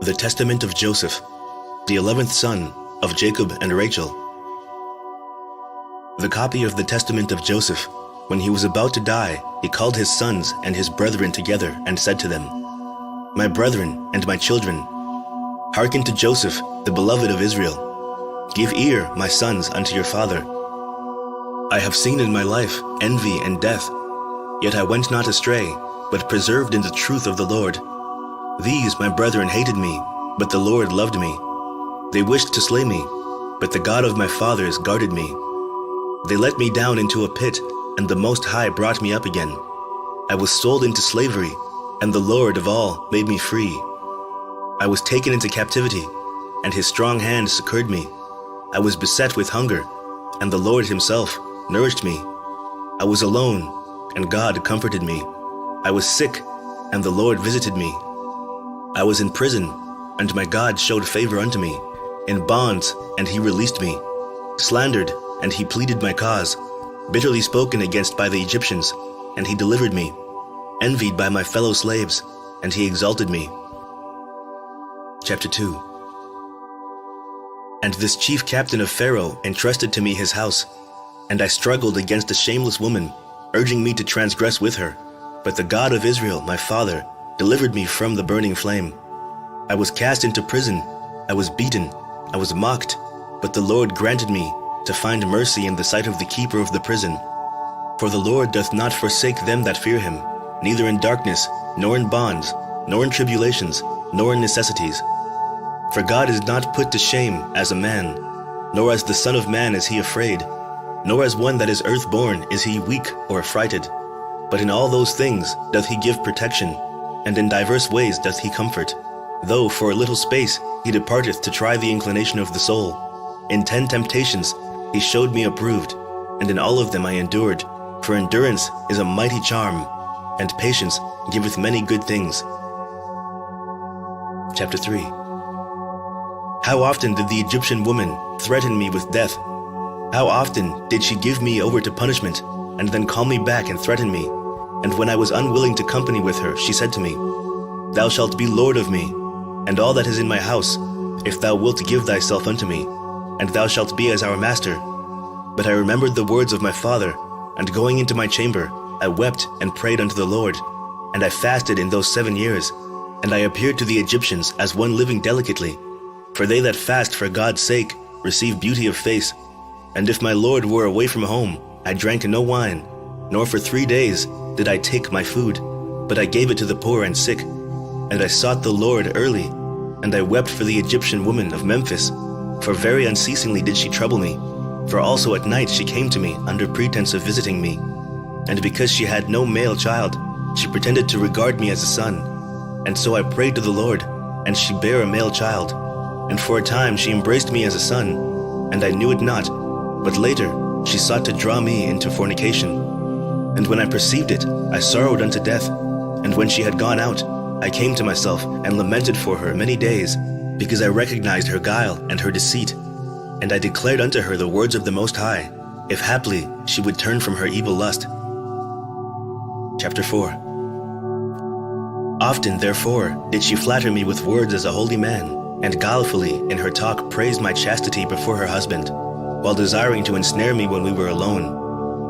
The Testament of Joseph, the 11th son of Jacob and Rachel. The copy of the Testament of Joseph. When he was about to die, he called his sons and his brethren together and said to them, "My brethren and my children, hearken to Joseph, the beloved of Israel. Give ear, my sons, unto your father. I have seen in my life envy and death, yet I went not astray, but preserved in the truth of the Lord. These my brethren hated me, but the Lord loved me. They wished to slay me, but the God of my fathers guarded me. They let me down into a pit, and the Most High brought me up again. I was sold into slavery, and the Lord of all made me free. I was taken into captivity, and his strong hand succored me. I was beset with hunger, and the Lord himself nourished me. I was alone, and God comforted me. I was sick, and the Lord visited me. I was in prison, and my God showed favor unto me. In bonds, and he released me. Slandered, and he pleaded my cause. Bitterly spoken against by the Egyptians, and he delivered me. Envied by my fellow slaves, and he exalted me." Chapter 2. And this chief captain of Pharaoh entrusted to me his house, and I struggled against a shameless woman, urging me to transgress with her. But the God of Israel, my father, delivered me from the burning flame. I was cast into prison, I was beaten, I was mocked, but the Lord granted me to find mercy in the sight of the keeper of the prison. For the Lord doth not forsake them that fear him, neither in darkness, nor in bonds, nor in tribulations, nor in necessities. For God is not put to shame as a man, nor as the Son of Man is he afraid, nor as one that is earth-born is he weak or affrighted. But in all those things doth he give protection, and in diverse ways doth he comfort. Though for a little space he departeth to try the inclination of the soul. In 10 temptations he showed me approved, and in all of them I endured. For endurance is a mighty charm, and patience giveth many good things. Chapter 3. How often did the Egyptian woman threaten me with death? How often did she give me over to punishment, and then call me back and threaten me? And when I was unwilling to company with her, she said to me, "Thou shalt be lord of me, and all that is in my house, if thou wilt give thyself unto me, and thou shalt be as our master." But I remembered the words of my father, and going into my chamber, I wept and prayed unto the Lord. And I fasted in those 7 years, and I appeared to the Egyptians as one living delicately. For they that fast for God's sake receive beauty of face. And if my Lord were away from home, I drank no wine, nor for 3 days did I take my food, but I gave it to the poor and sick. And I sought the Lord early, and I wept for the Egyptian woman of Memphis, for very unceasingly did she trouble me. For also at night she came to me under pretense of visiting me. And because she had no male child, she pretended to regard me as a son. And so I prayed to the Lord, and she bare a male child. And for a time she embraced me as a son, and I knew it not. But later she sought to draw me into fornication. And when I perceived it, I sorrowed unto death. And when she had gone out, I came to myself and lamented for her many days, because I recognized her guile and her deceit. And I declared unto her the words of the Most High, if haply she would turn from her evil lust. Chapter 4. Often, therefore, did she flatter me with words as a holy man, and guilefully in her talk praised my chastity before her husband, while desiring to ensnare me when we were alone.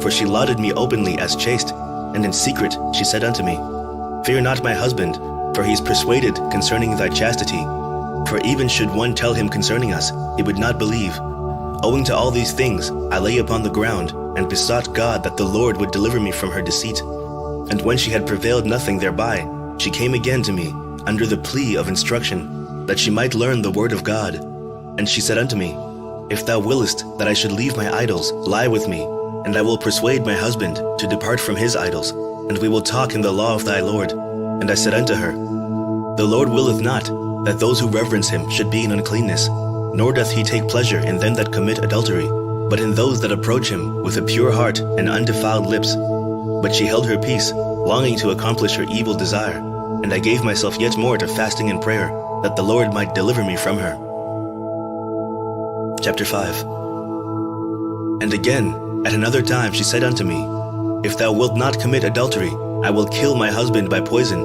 For she lauded me openly as chaste, and in secret she said unto me, "Fear not my husband, for he is persuaded concerning thy chastity. For even should one tell him concerning us, he would not believe. Owing to all these things, I lay upon the ground, and besought God that the Lord would deliver me from her deceit. And when she had prevailed nothing thereby, she came again to me, under the plea of instruction, that she might learn the word of God. And she said unto me, If thou willest that I should leave my idols, lie with me, and I will persuade my husband to depart from his idols, and we will talk in the law of thy Lord. And I said unto her, The Lord willeth not that those who reverence him should be in uncleanness, nor doth he take pleasure in them that commit adultery, but in those that approach him with a pure heart and undefiled lips. But she held her peace, longing to accomplish her evil desire, and I gave myself yet more to fasting and prayer, that the Lord might deliver me from her. Chapter 5. And again, at another time she said unto me, If thou wilt not commit adultery, I will kill my husband by poison,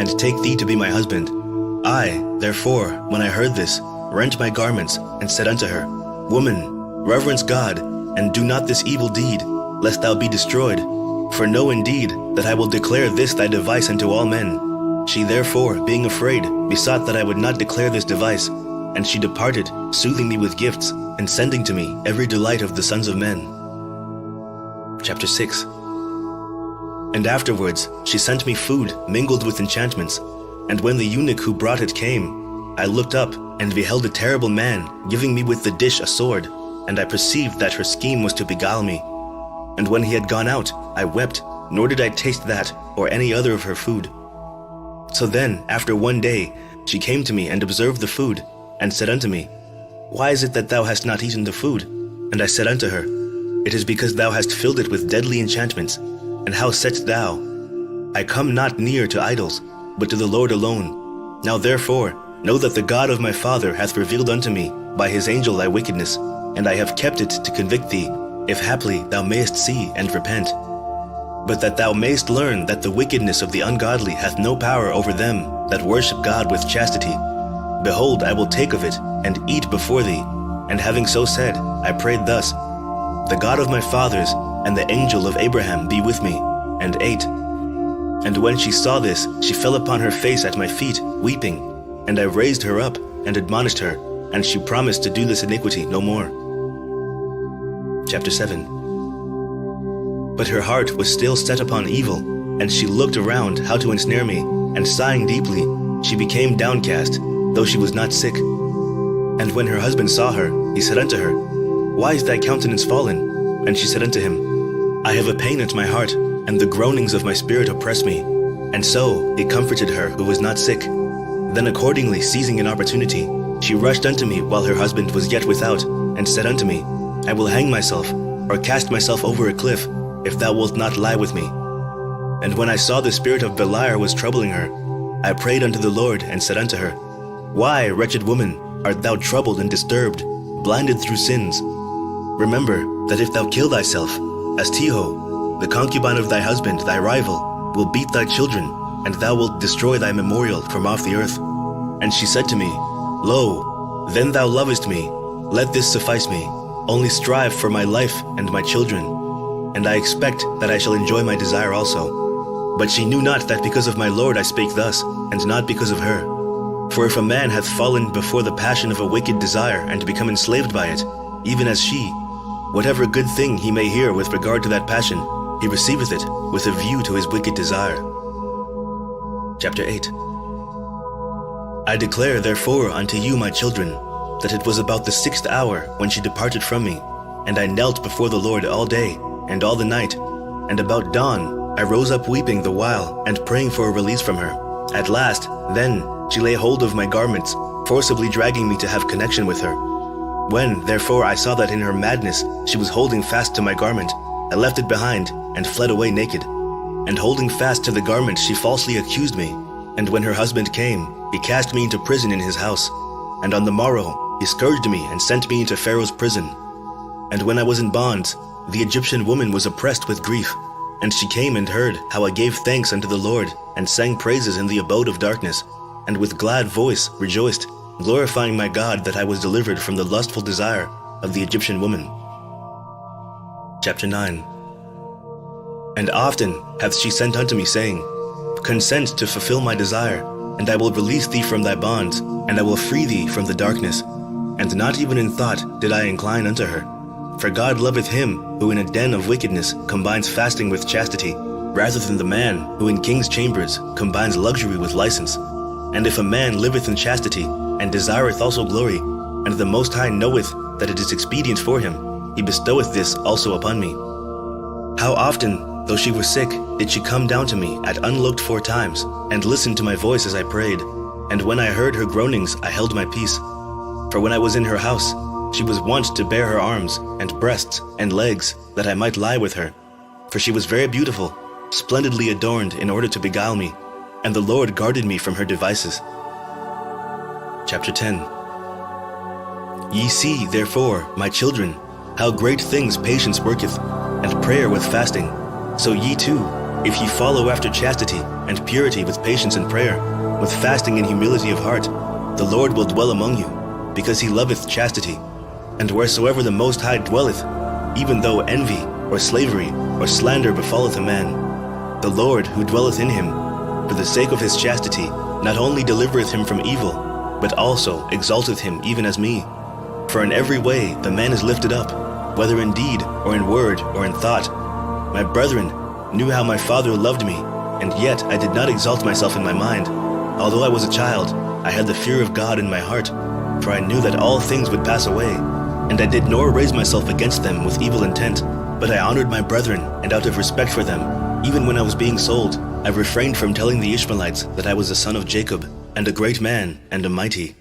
and take thee to be my husband. I, therefore, when I heard this, rent my garments, and said unto her, Woman, reverence God, and do not this evil deed, lest thou be destroyed. For know indeed that I will declare this thy device unto all men. She therefore, being afraid, besought that I would not declare this device, and she departed, soothing me with gifts, and sending to me every delight of the sons of men. Chapter 6. And afterwards she sent me food mingled with enchantments, and when the eunuch who brought it came, I looked up and beheld a terrible man giving me with the dish a sword, and I perceived that her scheme was to beguile me. And when he had gone out, I wept, nor did I taste that or any other of her food. So then, after one day, she came to me and observed the food, and said unto me, Why is it that thou hast not eaten the food? And I said unto her, It is because thou hast filled it with deadly enchantments. And how saidst thou, I come not near to idols, but to the Lord alone. Now therefore, know that the God of my father hath revealed unto me by his angel thy wickedness, and I have kept it to convict thee, if haply thou mayest see and repent. But that thou mayst learn that the wickedness of the ungodly hath no power over them that worship God with chastity. Behold, I will take of it, and eat before thee. And having so said, I prayed thus, The God of my fathers, and the angel of Abraham be with me, and ate. And when she saw this, she fell upon her face at my feet, weeping. And I raised her up, and admonished her, and she promised to do this iniquity no more. Chapter 7. But her heart was still set upon evil, and she looked around how to ensnare me, and sighing deeply, she became downcast, though she was not sick. And when her husband saw her, he said unto her, Why is thy countenance fallen? And she said unto him, I have a pain at my heart, and the groanings of my spirit oppress me. And so he comforted her who was not sick. Then accordingly, seizing an opportunity, she rushed unto me while her husband was yet without, and said unto me, I will hang myself, or cast myself over a cliff, if thou wilt not lie with me. And when I saw the spirit of Beliar was troubling her, I prayed unto the Lord, and said unto her, Why, wretched woman, art thou troubled and disturbed, blinded through sins? Remember that if thou kill thyself, as Teho, the concubine of thy husband, thy rival, will beat thy children, and thou wilt destroy thy memorial from off the earth. And she said to me, Lo, then thou lovest me, let this suffice me, only strive for my life and my children, and I expect that I shall enjoy my desire also. But she knew not that because of my Lord I spake thus, and not because of her. For if a man hath fallen before the passion of a wicked desire, and become enslaved by it, even as she, whatever good thing he may hear with regard to that passion, he receiveth it with a view to his wicked desire. Chapter 8. I declare therefore unto you, my children, that it was about the 6th hour when she departed from me, and I knelt before the Lord all day and all the night, and about dawn I rose up weeping the while, and praying for a release from her. At last, then, she lay hold of my garments, forcibly dragging me to have connection with her. When, therefore, I saw that in her madness she was holding fast to my garment, I left it behind, and fled away naked. And holding fast to the garment she falsely accused me. And when her husband came, he cast me into prison in his house. And on the morrow he scourged me and sent me into Pharaoh's prison. And when I was in bonds, the Egyptian woman was oppressed with grief. And she came and heard how I gave thanks unto the Lord, and sang praises in the abode of darkness, and with glad voice rejoiced, glorifying my God that I was delivered from the lustful desire of the Egyptian woman. Chapter 9. And often hath she sent unto me, saying, Consent to fulfill my desire, and I will release thee from thy bonds, and I will free thee from the darkness. And not even in thought did I incline unto her. For God loveth him who in a den of wickedness combines fasting with chastity, rather than the man who in king's chambers combines luxury with license. And if a man liveth in chastity, and desireth also glory, and the Most High knoweth that it is expedient for him, he bestoweth this also upon me. How often, though she was sick, did she come down to me at unlooked-for times, and listen to my voice as I prayed. And when I heard her groanings, I held my peace. For when I was in her house, she was wont to bare her arms, and breasts, and legs, that I might lie with her. For she was very beautiful, splendidly adorned in order to beguile me, and the Lord guarded me from her devices. Chapter 10. Ye see, therefore, my children, how great things patience worketh, and prayer with fasting. So ye too, if ye follow after chastity, and purity with patience and prayer, with fasting and humility of heart, the Lord will dwell among you, because he loveth chastity. And wheresoever the Most High dwelleth, even though envy, or slavery, or slander befalleth a man, the Lord who dwelleth in him, for the sake of his chastity, not only delivereth him from evil, but also exalteth him even as me. For in every way the man is lifted up, whether in deed, or in word, or in thought. My brethren knew how my father loved me, and yet I did not exalt myself in my mind. Although I was a child, I had the fear of God in my heart, for I knew that all things would pass away, and I did nor raise myself against them with evil intent, but I honored my brethren, and out of respect for them, even when I was being sold, I refrained from telling the Ishmaelites that I was a son of Jacob, and a great man, and a mighty.